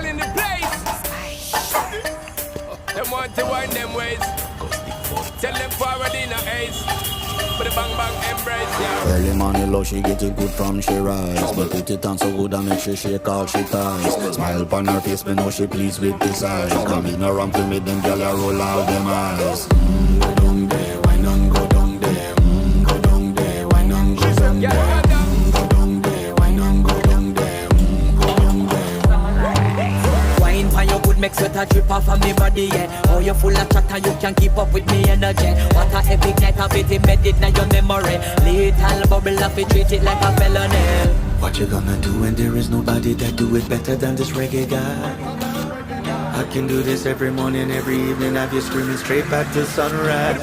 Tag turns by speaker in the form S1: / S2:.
S1: in the place. Them want to wind them ways. Tell them forward in a ace. But the bang bang embrace, yeah.
S2: Early morning low, she get it good from she rise. But put it on so good and make she shake all she ties. Smile upon her face, me know she pleased with this eyes. Come in around to me, them gyal a roll out them eyes. Go down there, why none go down there? Go down there, why none go down there? Go down there, why none go down there? Go down there.
S3: Wine for your good, make sweat a drip off of me body, yeah. Oh, you full of chatter, you can keep up with me energy. What a epic night of it, embedded in your memory. Little bubble of it, treat it like a felony.
S2: What you gonna do when there is nobody that do it better than this reggae guy? I can do this every morning, every evening, have you screaming straight back to sunrise.